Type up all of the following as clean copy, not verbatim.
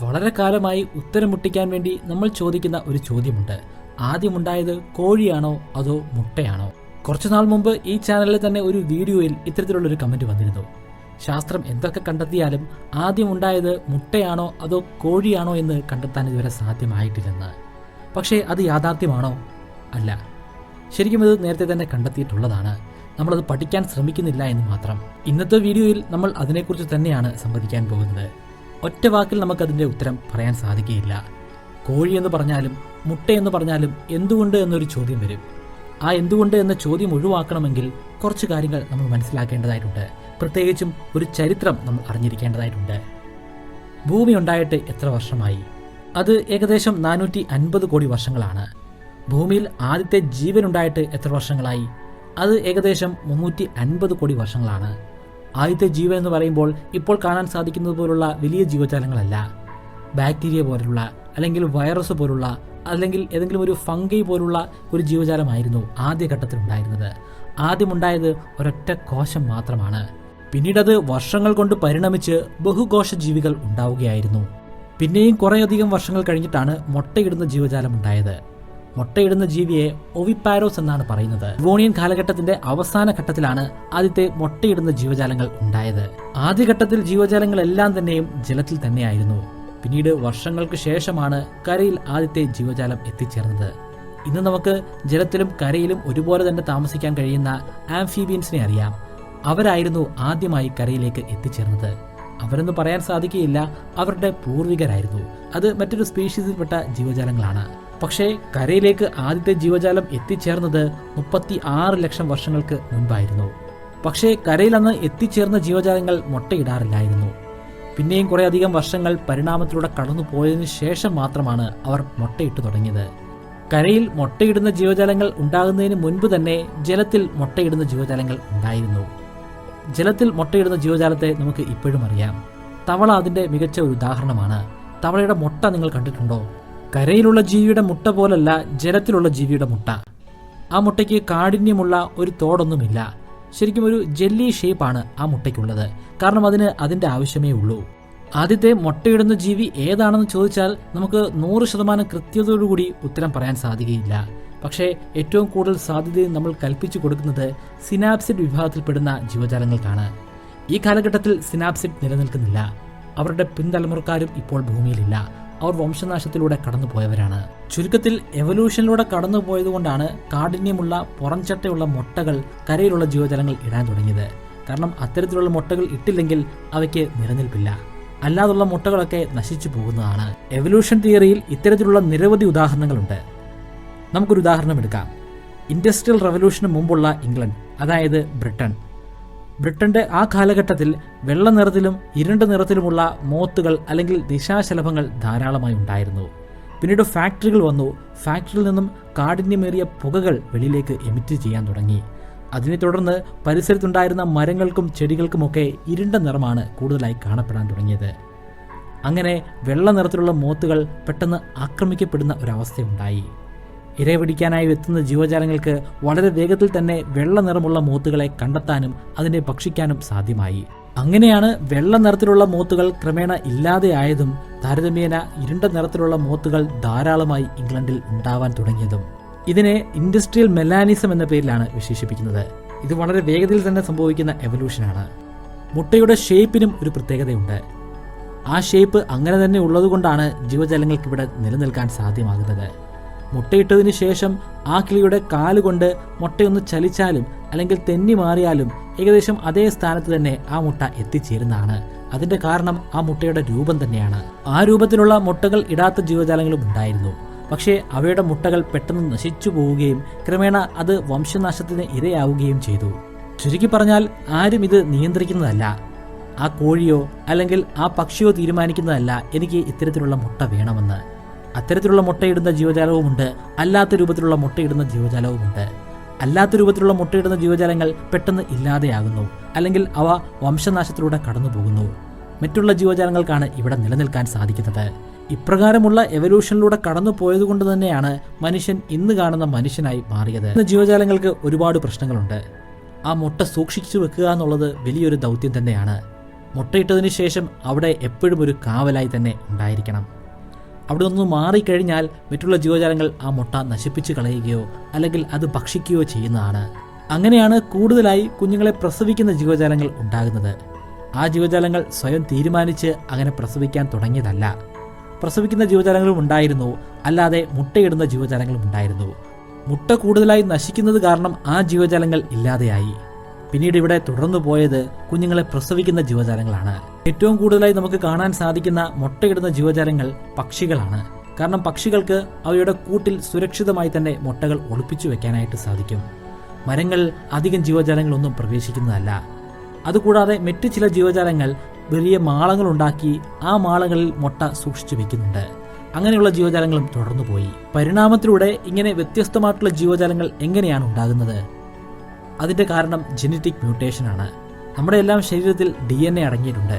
വളരെ കാലമായി ഉത്തരം മുട്ടിക്കാൻ വേണ്ടി നമ്മൾ ചോദിക്കുന്ന ഒരു ചോദ്യമുണ്ട്. ആദ്യമുണ്ടായത് കോഴിയാണോ അതോ മുട്ടയാണോ? കുറച്ചുനാൾ മുമ്പ് ഈ ചാനലിൽ തന്നെ ഒരു വീഡിയോയിൽ ഇത്തരത്തിലുള്ളൊരു കമന്റ് വന്നിരുന്നു. ശാസ്ത്രം എന്തൊക്കെ കണ്ടെത്തിയാലും ആദ്യമുണ്ടായത് മുട്ടയാണോ അതോ കോഴിയാണോ എന്ന് കണ്ടെത്താൻ ഇതുവരെ സാധ്യമായിട്ടില്ലെന്ന്. പക്ഷേ അത് യാഥാർത്ഥ്യമാണോ? അല്ല. ശരിക്കും ഇത് നേരത്തെ തന്നെ കണ്ടെത്തിയിട്ടുള്ളതാണ്. നമ്മളത് പഠിക്കാൻ ശ്രമിക്കുന്നില്ല എന്ന് മാത്രം. ഇന്നത്തെ വീഡിയോയിൽ നമ്മൾ അതിനെക്കുറിച്ച് തന്നെയാണ് സംവദിക്കാൻ പോകുന്നത്. ഒറ്റ വാക്കിൽ നമുക്കതിൻ്റെ ഉത്തരം പറയാൻ സാധിക്കുകയില്ല. കോഴി എന്ന് പറഞ്ഞാലും മുട്ടയെന്ന് പറഞ്ഞാലും എന്തുകൊണ്ട് എന്നൊരു ചോദ്യം വരും. ആ എന്തുകൊണ്ട് എന്ന ചോദ്യം ഒഴിവാക്കണമെങ്കിൽ കുറച്ച് കാര്യങ്ങൾ നമ്മൾ മനസ്സിലാക്കേണ്ടതായിട്ടുണ്ട്. പ്രത്യേകിച്ചും ഒരു ചരിത്രം നമ്മൾ അറിഞ്ഞിരിക്കേണ്ടതായിട്ടുണ്ട്. ഭൂമി ഉണ്ടായിട്ട് എത്ര വർഷമായി? അത് ഏകദേശം 450 കോടി വർഷങ്ങളാണ്. ഭൂമിയിൽ ആദ്യത്തെ ജീവനുണ്ടായിട്ട് എത്ര വർഷങ്ങളായി? അത് ഏകദേശം 350 കോടി വർഷങ്ങളാണ്. ആദ്യത്തെ ജീവൻ എന്ന് പറയുമ്പോൾ ഇപ്പോൾ കാണാൻ സാധിക്കുന്നത് പോലുള്ള വലിയ ജീവജാലങ്ങളല്ല. ബാക്ടീരിയ പോലുള്ള അല്ലെങ്കിൽ വൈറസ് പോലുള്ള അല്ലെങ്കിൽ ഏതെങ്കിലും ഒരു ഫംഗൈ പോലുള്ള ഒരു ജീവജാലമായിരുന്നു ആദ്യഘട്ടത്തിൽ ഉണ്ടായിരുന്നത്. ആദ്യമുണ്ടായത് ഒരൊറ്റ കോശം മാത്രമാണ്. പിന്നീടത് വർഷങ്ങൾ കൊണ്ട് പരിണമിച്ച് ബഹുകോശ ജീവികൾ ഉണ്ടാവുകയായിരുന്നു. പിന്നെയും കുറേയധികം വർഷങ്ങൾ കഴിഞ്ഞിട്ടാണ് മുട്ടയിടുന്ന ജീവജാലം ഉണ്ടായത്. മുട്ടയിടുന്ന ജീവിയെ ഒവിപാരോസ് എന്നാണ് പറയുന്നത്. ഡിവോണിയൻ കാലഘട്ടത്തിന്റെ അവസാന ഘട്ടത്തിലാണ് ആദ്യത്തെ മുട്ടയിടുന്ന ജീവജാലങ്ങൾ ഉണ്ടായത്. ആദ്യഘട്ടത്തിൽ ജീവജാലങ്ങളെല്ലാം തന്നെയും ജലത്തിൽ തന്നെയായിരുന്നു. പിന്നീട് വർഷങ്ങൾക്ക് ശേഷമാണ് കരയിൽ ആദ്യത്തെ ജീവജാലം എത്തിച്ചേർന്നത്. ഇന്ന് നമുക്ക് ജലത്തിലും കരയിലും ഒരുപോലെ തന്നെ താമസിക്കാൻ കഴിയുന്ന ആംഫീബിയൻസിനെ അറിയാം. അവരായിരുന്നു ആദ്യമായി കരയിലേക്ക് എത്തിച്ചേർന്നത്. അവരെന്ന് പറയാൻ സാധിക്കുകയില്ല, അവരുടെ പൂർവികരായിരുന്നു. അത് മറ്റൊരു സ്പീഷീസിൽപ്പെട്ട ജീവജാലങ്ങളാണ്. പക്ഷേ കരയിലേക്ക് ആദ്യത്തെ ജീവജാലം എത്തിച്ചേർന്നത് 36 ലക്ഷം വർഷങ്ങൾക്ക് മുൻപായിരുന്നു. പക്ഷേ കരയിൽ അന്ന് എത്തിച്ചേർന്ന ജീവജാലങ്ങൾ മുട്ടയിടാറില്ലായിരുന്നു. പിന്നെയും കുറേയധികം വർഷങ്ങൾ പരിണാമത്തിലൂടെ കടന്നു പോയതിനു ശേഷം മാത്രമാണ് അവർ മുട്ടയിട്ട് തുടങ്ങിയത്. കരയിൽ മുട്ടയിടുന്ന ജീവജാലങ്ങൾ ഉണ്ടാകുന്നതിന് മുൻപ് തന്നെ ജലത്തിൽ മുട്ടയിടുന്ന ജീവജാലങ്ങൾ ഉണ്ടായിരുന്നു. ജലത്തിൽ മുട്ടയിടുന്ന ജീവജാലത്തെ നമുക്ക് ഇപ്പോഴും അറിയാം. തവള അതിന്റെ മികച്ച ഒരു ഉദാഹരണമാണ്. തവളയുടെ മുട്ട നിങ്ങൾ കണ്ടിട്ടുണ്ടോ? കരയിലുള്ള ജീവിയുടെ മുട്ട പോലല്ല ജലത്തിലുള്ള ജീവിയുടെ മുട്ട. ആ മുട്ടയ്ക്ക് കാഠിന്യമുള്ള ഒരു തോടൊന്നുമില്ല. ശരിക്കും ഒരു ജെല്ലി ഷേപ്പാണ് ആ മുട്ടയ്ക്കുള്ളത്. കാരണം അതിന് അതിന്റെ ആവശ്യമേ ഉള്ളൂ. ആദ്യത്തെ മുട്ടയിടുന്ന ജീവി ഏതാണെന്ന് ചോദിച്ചാൽ നമുക്ക് 100% കൃത്യതയോടുകൂടി ഉത്തരം പറയാൻ സാധിക്കുകയില്ല. പക്ഷേ ഏറ്റവും കൂടുതൽ സാധ്യതയും നമ്മൾ കൽപ്പിച്ചു കൊടുക്കുന്നത് സിനാപ്സിഡ് വിഭാഗത്തിൽപ്പെടുന്ന ജീവജാലങ്ങൾക്കാണ്. ഈ കാലഘട്ടത്തിൽ സിനാപ്സിഡ് നിലനിൽക്കുന്നില്ല. അവരുടെ പിൻതലമുറക്കാരും ഇപ്പോൾ ഭൂമിയിലില്ല. അവർ വംശനാശത്തിലൂടെ കടന്നുപോയവരാണ്. ചുരുക്കത്തിൽ എവല്യൂഷനിലൂടെ കടന്നുപോയതുകൊണ്ടാണ് കാഠിന്യമുള്ള പുറംചട്ടയുള്ള മുട്ടകൾ കരയിലുള്ള ജീവജാലങ്ങൾ ഇടാൻ തുടങ്ങിയത്. കാരണം അത്തരത്തിലുള്ള മുട്ടകൾ ഇട്ടില്ലെങ്കിൽ അവയ്ക്ക് നിലനിൽപ്പില്ല. അല്ലാതുള്ള മുട്ടകളൊക്കെ നശിച്ചു പോകുന്നതാണ്. എവല്യൂഷൻ തിയറിയിൽ ഇത്തരത്തിലുള്ള നിരവധി ഉദാഹരണങ്ങളുണ്ട്. നമുക്കൊരു ഉദാഹരണം എടുക്കാം. ഇൻഡസ്ട്രിയൽ റവല്യൂഷന് മുമ്പുള്ള ഇംഗ്ലണ്ട്, അതായത് ബ്രിട്ടന്റെ ആ കാലഘട്ടത്തിൽ വെള്ള നിറത്തിലും ഇരുണ്ട നിറത്തിലുമുള്ള മോത്തുകൾ അല്ലെങ്കിൽ ദിശാശലഭങ്ങൾ ധാരാളമായി ഉണ്ടായിരുന്നു. പിന്നീട് ഫാക്ടറികൾ വന്നു. ഫാക്ടറിയിൽ നിന്നും കാഠിന്യമേറിയ പുകകൾ വെളിയിലേക്ക് എമിറ്റ് ചെയ്യാൻ തുടങ്ങി. അതിനെ തുടർന്ന് പരിസരത്തുണ്ടായിരുന്ന മരങ്ങൾക്കും ചെടികൾക്കുമൊക്കെ ഇരുണ്ട നിറമാണ് കൂടുതലായി കാണപ്പെടാൻ തുടങ്ങിയത്. അങ്ങനെ വെള്ള നിറത്തിലുള്ള മോത്തുകൾ പെട്ടെന്ന് ആക്രമിക്കപ്പെടുന്ന ഒരവസ്ഥയുണ്ടായി. ഇരപിടിക്കാനായി എത്തുന്ന ജീവജാലങ്ങൾക്ക് വളരെ വേഗത്തിൽ തന്നെ വെള്ള നിറമുള്ള മോത്തുകളെ കണ്ടെത്താനും അതിനെ ഭക്ഷിക്കാനും സാധ്യമായി. അങ്ങനെയാണ് വെള്ള നിറത്തിലുള്ള മോത്തുകൾ ക്രമേണ ഇല്ലാതെയായതും താരതമ്യേന ഇരുണ്ട നിറത്തിലുള്ള മോത്തുകൾ ധാരാളമായി ഇംഗ്ലണ്ടിൽ ഉണ്ടാവാൻ തുടങ്ങിയതും. ഇതിനെ ഇൻഡസ്ട്രിയൽ മെലാനിസം എന്ന പേരിലാണ് വിശേഷിപ്പിക്കുന്നത്. ഇത് വളരെ വേഗതയിൽ തന്നെ സംഭവിക്കുന്ന എവല്യൂഷനാണ്. മുട്ടയുടെ ഷേപ്പിനും ഒരു പ്രത്യേകതയുണ്ട്. ആ ഷേപ്പ് അങ്ങനെ തന്നെ ഉള്ളതുകൊണ്ടാണ് ജീവജാലങ്ങൾക്ക് ഇവിടെ നിലനിൽക്കാൻ സാധ്യമാകുന്നത്. മുട്ടയിട്ടതിന് ശേഷം ആ കിളിയുടെ കാലുകൊണ്ട് മുട്ടയൊന്ന് ചലിച്ചാലും അല്ലെങ്കിൽ തെന്നി മാറിയാലും ഏകദേശം അതേ സ്ഥാനത്ത് തന്നെ ആ മുട്ട എത്തിച്ചേരുന്നതാണ്. അതിന്റെ കാരണം ആ മുട്ടയുടെ രൂപം തന്നെയാണ്. ആ രൂപത്തിലുള്ള മുട്ടകൾ ഇടാത്ത ജീവജാലങ്ങളും ഉണ്ടായിരുന്നു. പക്ഷേ അവയുടെ മുട്ടകൾ പെട്ടെന്ന് നശിച്ചു പോവുകയും ക്രമേണ അത് വംശനാശത്തിന് ഇരയാവുകയും ചെയ്തു. ചുരുക്കി പറഞ്ഞാൽ ആരും ഇത് നിയന്ത്രിക്കുന്നതല്ല. ആ കോഴിയോ അല്ലെങ്കിൽ ആ പക്ഷിയോ തീരുമാനിക്കുന്നതല്ല എനിക്ക് ഇത്തരത്തിലുള്ള മുട്ട വേണമെന്ന്. അത്തരത്തിലുള്ള മുട്ടയിടുന്ന ജീവജാലവുമുണ്ട്, അല്ലാത്ത രൂപത്തിലുള്ള മുട്ടയിടുന്ന ജീവജാലവുമുണ്ട്. അല്ലാത്ത രൂപത്തിലുള്ള മുട്ടയിടുന്ന ജീവജാലങ്ങൾ പെട്ടെന്ന് ഇല്ലാതെയാകുന്നു, അല്ലെങ്കിൽ അവ വംശനാശത്തിലൂടെ കടന്നു പോകുന്നു. മറ്റുള്ള ജീവജാലങ്ങൾക്കാണ് ഇവിടെ നിലനിൽക്കാൻ സാധിക്കുന്നത്. ഇപ്രകാരമുള്ള എവല്യൂഷനിലൂടെ കടന്നു പോയതുകൊണ്ട് തന്നെയാണ് മനുഷ്യൻ ഇന്ന് കാണുന്ന മനുഷ്യനായി മാറിയത്. ഇന്ന് ജീവജാലങ്ങൾക്ക് ഒരുപാട് പ്രശ്നങ്ങളുണ്ട്. ആ മുട്ട സൂക്ഷിച്ചു വെക്കുക എന്നുള്ളത് വലിയൊരു ദൗത്യം തന്നെയാണ്. മുട്ടയിട്ടതിന് ശേഷം അവിടെ എപ്പോഴും ഒരു കാവലായി തന്നെ ഉണ്ടായിരിക്കണം. അവിടെ നിന്ന് മാറിക്കഴിഞ്ഞാൽ മറ്റുള്ള ജീവജാലങ്ങൾ ആ മുട്ട നശിപ്പിച്ച് കളയുകയോ അല്ലെങ്കിൽ അത് ഭക്ഷിക്കുകയോ ചെയ്യുന്നതാണ്. അങ്ങനെയാണ് കൂടുതലായി കുഞ്ഞുങ്ങളെ പ്രസവിക്കുന്ന ജീവജാലങ്ങൾ ഉണ്ടാകുന്നത്. ആ ജീവജാലങ്ങൾ സ്വയം തീരുമാനിച്ച് അങ്ങനെ പ്രസവിക്കാൻ തുടങ്ങിയതല്ല. പ്രസവിക്കുന്ന ജീവജാലങ്ങളും ഉണ്ടായിരുന്നു, അല്ലാതെ മുട്ടയിടുന്ന ജീവജാലങ്ങളും ഉണ്ടായിരുന്നു. മുട്ട കൂടുതലായി നശിക്കുന്നത് കാരണം ആ ജീവജാലങ്ങൾ ഇല്ലാതെയായി. പിന്നീട് ഇവിടെ തുടർന്നു പോയത് കുഞ്ഞുങ്ങളെ പ്രസവിക്കുന്ന ജീവജാലങ്ങളാണ്. ഏറ്റവും കൂടുതലായി നമുക്ക് കാണാൻ സാധിക്കുന്ന മുട്ടയിടുന്ന ജീവജാലങ്ങൾ പക്ഷികളാണ്. കാരണം പക്ഷികൾക്ക് അവയുടെ കൂട്ടിൽ സുരക്ഷിതമായി തന്നെ മുട്ടകൾ ഒളിപ്പിച്ചു വെക്കാനായിട്ട് സാധിക്കും. മരങ്ങൾ അധികം ജീവജാലങ്ങളൊന്നും പ്രവേശിക്കുന്നതല്ല. അതുകൂടാതെ മറ്റ് ചില ജീവജാലങ്ങൾ വലിയ മാളങ്ങൾ ഉണ്ടാക്കി ആ മാളങ്ങളിൽ മുട്ട സൂക്ഷിച്ചു വെക്കുന്നുണ്ട്. അങ്ങനെയുള്ള ജീവജാലങ്ങളും തുടർന്നുപോയി. പരിണാമത്തിലൂടെ ഇങ്ങനെ വ്യത്യസ്തമായിട്ടുള്ള ജീവജാലങ്ങൾ എങ്ങനെയാണ് ഉണ്ടാകുന്നത്? അതിൻ്റെ കാരണം ജനറ്റിക് മ്യൂട്ടേഷനാണ്. നമ്മുടെ എല്ലാം ശരീരത്തിൽ DNA അടങ്ങിയിട്ടുണ്ട്.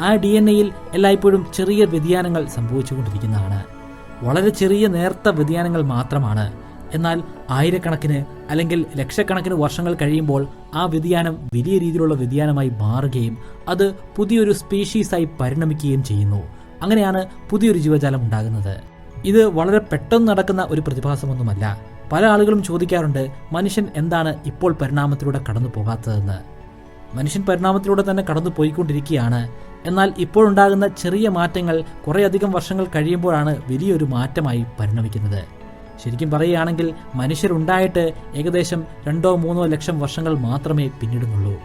ആ DNAയിൽ എല്ലായ്പ്പോഴും ചെറിയ വ്യതിയാനങ്ങൾ സംഭവിച്ചുകൊണ്ടിരിക്കുന്നതാണ്. വളരെ ചെറിയ നേർത്ത വ്യതിയാനങ്ങൾ മാത്രമാണ്. എന്നാൽ ആയിരക്കണക്കിന് അല്ലെങ്കിൽ ലക്ഷക്കണക്കിന് വർഷങ്ങൾ കഴിയുമ്പോൾ ആ വ്യതിയാനം വലിയ രീതിയിലുള്ള വ്യതിയാനമായി മാറുകയും അത് പുതിയൊരു സ്പീഷീസായി പരിണമിക്കുകയും ചെയ്യുന്നു. അങ്ങനെയാണ് പുതിയൊരു ജീവജാലം ഉണ്ടാകുന്നത്. ഇത് വളരെ പെട്ടെന്ന് നടക്കുന്ന ഒരു പ്രതിഭാസമൊന്നുമല്ല. പല ആളുകളും ചോദിക്കാറുണ്ട്, മനുഷ്യൻ എന്താണ് ഇപ്പോൾ പരിണാമത്തിലൂടെ കടന്നു പോകാത്തതെന്ന്. മനുഷ്യൻ പരിണാമത്തിലൂടെ തന്നെ കടന്നു പോയിക്കൊണ്ടിരിക്കുകയാണ്. എന്നാൽ ഇപ്പോഴുണ്ടാകുന്ന ചെറിയ മാറ്റങ്ങൾ കുറേയധികം വർഷങ്ങൾ കഴിയുമ്പോഴാണ് വലിയൊരു മാറ്റമായി പരിണമിക്കുന്നത്. ശരിക്കും പറയുകയാണെങ്കിൽ മനുഷ്യരുണ്ടായിട്ട് ഏകദേശം 2-3 ലക്ഷം വർഷങ്ങൾ മാത്രമേ പിന്നിടുന്നുള്ളൂ.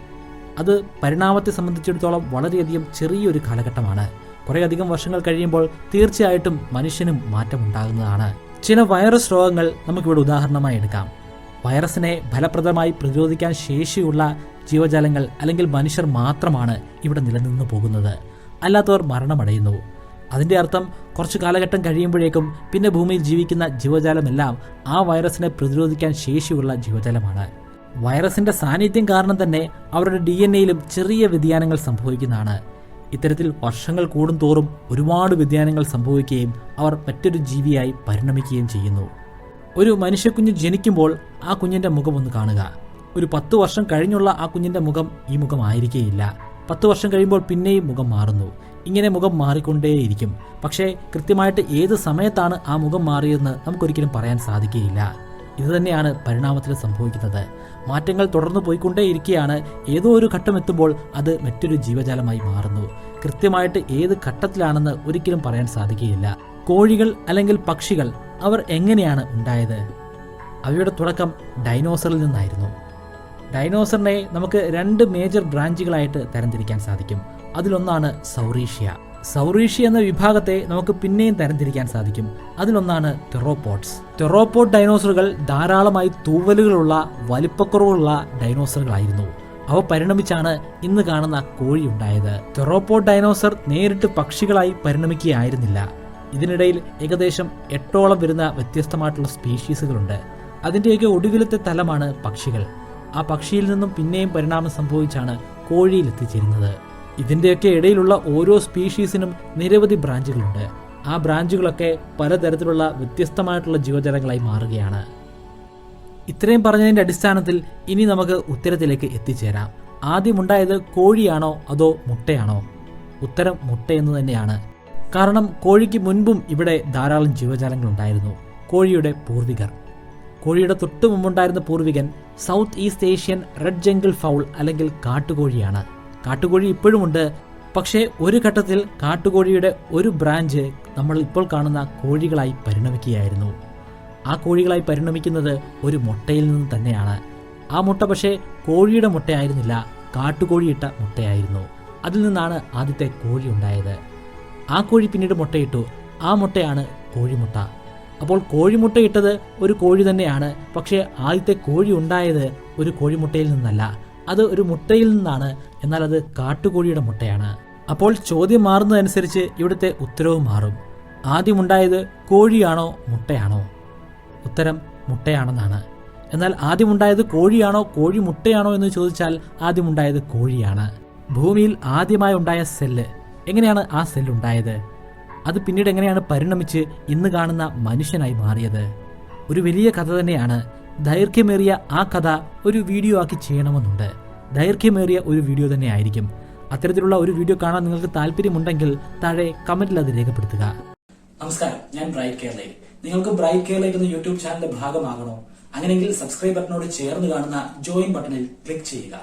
അത് പരിണാമത്തെ സംബന്ധിച്ചിടത്തോളം വളരെയധികം ചെറിയൊരു കാലഘട്ടമാണ്. കുറേയധികം വർഷങ്ങൾ കഴിയുമ്പോൾ തീർച്ചയായിട്ടും മനുഷ്യനും മാറ്റമുണ്ടാകുന്നതാണ്. ചില വൈറസ് രോഗങ്ങൾ നമുക്കിവിടെ ഉദാഹരണമായി എടുക്കാം. വൈറസിനെ ഫലപ്രദമായി പ്രതിരോധിക്കാൻ ശേഷിയുള്ള ജീവജാലങ്ങൾ അല്ലെങ്കിൽ മനുഷ്യർ മാത്രമാണ് ഇവിടെ നിലനിന്ന് പോകുന്നത്. അല്ലാത്തവർ മരണമടയുന്നു. അതിൻ്റെ അർത്ഥം കുറച്ച് കാലഘട്ടം കഴിയുമ്പോഴേക്കും പിന്നെ ഭൂമിയിൽ ജീവിക്കുന്ന ജീവജാലമെല്ലാം ആ വൈറസിനെ പ്രതിരോധിക്കാൻ ശേഷിയുള്ള ജീവജാലമാണ്. വൈറസിന്റെ സാന്നിധ്യം കാരണം തന്നെ അവരുടെ DNAയിലും ചെറിയ വ്യതിയാനങ്ങൾ സംഭവിക്കുന്നതാണ്. ഇത്തരത്തിൽ വർഷങ്ങൾ കൂടുന്തോറും ഒരുപാട് വ്യതിയാനങ്ങൾ സംഭവിക്കുകയും അവർ മറ്റൊരു ജീവിയായി പരിണമിക്കുകയും ചെയ്യുന്നു. ഒരു മനുഷ്യക്കുഞ്ഞ് ജനിക്കുമ്പോൾ ആ കുഞ്ഞിൻ്റെ മുഖം ഒന്ന് കാണുക. ഒരു 10 വർഷം കഴിഞ്ഞുള്ള ആ കുഞ്ഞിൻ്റെ മുഖം ഈ മുഖമായിരിക്കുകയില്ല. 10 വർഷം കഴിയുമ്പോൾ പിന്നെയും മുഖം മാറുന്നു. ഇങ്ങനെ മുഖം മാറിക്കൊണ്ടേയിരിക്കും. പക്ഷേ കൃത്യമായിട്ട് ഏത് സമയത്താണ് ആ മുഖം മാറിയതെന്ന് നമുക്കൊരിക്കലും പറയാൻ സാധിക്കുകയില്ല. ഇതുതന്നെയാണ് പരിണാമത്തിൽ സംഭവിക്കുന്നത്. മാറ്റങ്ങൾ തുടർന്നു പോയിക്കൊണ്ടേയിരിക്കുകയാണ്. ഏതോ ഒരു ഘട്ടം എത്തുമ്പോൾ അത് മറ്റൊരു ജീവജാലമായി മാറുന്നു. കൃത്യമായിട്ട് ഏത് ഘട്ടത്തിലാണെന്ന് ഒരിക്കലും പറയാൻ സാധിക്കുകയില്ല. കോഴികൾ അല്ലെങ്കിൽ പക്ഷികൾ അവർ എങ്ങനെയാണ് ഉണ്ടായത്? അവയുടെ തുടക്കം ഡൈനോസറിൽ നിന്നായിരുന്നു. ഡൈനോസറിനെ നമുക്ക് 2 മേജർ ബ്രാഞ്ചുകളായിട്ട് തരംതിരിക്കാൻ സാധിക്കും. അതിലൊന്നാണ് സൗറീഷ്യ. സൗറീഷ്യ എന്ന വിഭാഗത്തെ നമുക്ക് പിന്നെയും തരംതിരിക്കാൻ സാധിക്കും. അതിലൊന്നാണ് തെറോപോഡ്സ്. തെറോപോഡ് ഡൈനോസറുകൾ ധാരാളമായി തൂവലുകളുള്ള വലിപ്പക്കുറവുള്ള ഡൈനോസറുകളായിരുന്നു. അവ പരിണമിച്ചാണ് ഇന്ന് കാണുന്ന കോഴി ഉണ്ടായത്. തെറോപോഡ് ഡൈനോസർ നേരിട്ട് പക്ഷികളായി പരിണമിക്കുകയായിരുന്നില്ല. ഇതിനിടയിൽ ഏകദേശം 8ഓളം വരുന്ന വ്യത്യസ്തമായിട്ടുള്ള സ്പീഷീസുകളുണ്ട്. അതിൻ്റെയൊക്കെ ഒടുവിലത്തെ തലമാണ് പക്ഷികൾ. ആ പക്ഷിയിൽ നിന്നും പിന്നെയും പരിണാമം സംഭവിച്ചാണ് കോഴിയിൽ എത്തിച്ചേരുന്നത്. ഇതിൻ്റെയൊക്കെ ഇടയിലുള്ള ഓരോ സ്പീഷീസിനും നിരവധി ബ്രാഞ്ചുകളുണ്ട്. ആ ബ്രാഞ്ചുകളൊക്കെ പലതരത്തിലുള്ള വ്യത്യസ്തമായിട്ടുള്ള ജീവജാലങ്ങളായി മാറുകയാണ്. ഇത്രയും പറഞ്ഞതിൻ്റെ അടിസ്ഥാനത്തിൽ ഇനി നമുക്ക് ഉത്തരത്തിലേക്ക് എത്തിച്ചേരാം. ആദ്യമുണ്ടായത് കോഴിയാണോ അതോ മുട്ടയാണോ? ഉത്തരം മുട്ടയെന്ന് തന്നെയാണ്. കാരണം കോഴിക്ക് മുൻപും ഇവിടെ ധാരാളം ജീവജാലങ്ങൾ ഉണ്ടായിരുന്നു. കോഴിയുടെ പൂർവികർ, കോഴിയുടെ തൊട്ടു മുമ്പുണ്ടായിരുന്ന പൂർവികൻ south east Asian red jungle fowl അല്ലെങ്കിൽ കാട്ടുകോഴിയാണ്. കാട്ടുകോഴി ഇപ്പോഴുമുണ്ട്. പക്ഷേ ഒരു ഘട്ടത്തിൽ കാട്ടുകോഴിയുടെ ഒരു ബ്രാഞ്ച് നമ്മൾ ഇപ്പോൾ കാണുന്ന കോഴികളായി പരിണമിക്കുകയായിരുന്നു. ആ കോഴികളായി പരിണമിക്കുന്നത് ഒരു മുട്ടയിൽ നിന്ന് തന്നെയാണ്. ആ മുട്ട പക്ഷേ കോഴിയുടെ മുട്ടയായിരുന്നില്ല, കാട്ടുകോഴിയിട്ട മുട്ടയായിരുന്നു. അതിൽ നിന്നാണ് ആദ്യത്തെ കോഴി ഉണ്ടായത്. ആ കോഴി പിന്നീട് മുട്ടയിട്ടു. ആ മുട്ടയാണ് കോഴിമുട്ട. അപ്പോൾ കോഴിമുട്ടയിട്ടത് ഒരു കോഴി തന്നെയാണ്. പക്ഷേ ആദ്യത്തെ കോഴി ഉണ്ടായത് ഒരു കോഴിമുട്ടയിൽ നിന്നല്ല, അത് ഒരു മുട്ടയിൽ നിന്നാണ്. എന്നാൽ അത് കാട്ടുകോഴിയുടെ മുട്ടയാണ്. അപ്പോൾ ചോദ്യം മാറുന്നതനുസരിച്ച് ഇവിടുത്തെ ഉത്തരവും മാറും. ആദ്യമുണ്ടായത് കോഴിയാണോ മുട്ടയാണോ? ഉത്തരം മുട്ടയാണെന്നാണ്. എന്നാൽ ആദ്യമുണ്ടായത് കോഴിയാണോ കോഴി മുട്ടയാണോ എന്ന് ചോദിച്ചാൽ ആദ്യമുണ്ടായത് കോഴിയാണ്. ഭൂമിയിൽ ആദ്യമായി ഉണ്ടായ സെല്ല്, എങ്ങനെയാണ് ആ സെല്ല് ഉണ്ടായത്? അത് പിന്നീട് എങ്ങനെയാണ് പരിണമിച്ച് ഇന്ന് കാണുന്ന മനുഷ്യനായി മാറിയത്? ഒരു വലിയ കഥ തന്നെയാണ്. ദൈർഘ്യമേറിയ ആ കഥ ഒരു വീഡിയോ ആക്കി ചെയ്യണമെന്നുണ്ട്. ദൈർഘ്യമേറിയ ഒരു വീഡിയോ തന്നെ ആയിരിക്കും. അത്തരത്തിലുള്ള ഒരു വീഡിയോ കാണാൻ നിങ്ങൾക്ക് താല്പര്യമുണ്ടെങ്കിൽ താഴെ കമന്റിൽ അത് രേഖപ്പെടുത്തുക. നമസ്കാരം, ഞാൻ ബ്രൈറ്റ് കേരളയിൽ. നിങ്ങൾക്ക് ബ്രൈറ്റ് കേരളയിൽ എന്ന യൂട്യൂബ് ചാനലിന്റെ ഭാഗമാകണോ? അങ്ങനെയെങ്കിൽ സബ്സ്ക്രൈബ് ബട്ടണോട് ചേർന്ന് കാണുന്ന ജോയിൻ ബട്ടണിൽ ക്ലിക്ക് ചെയ്യുക.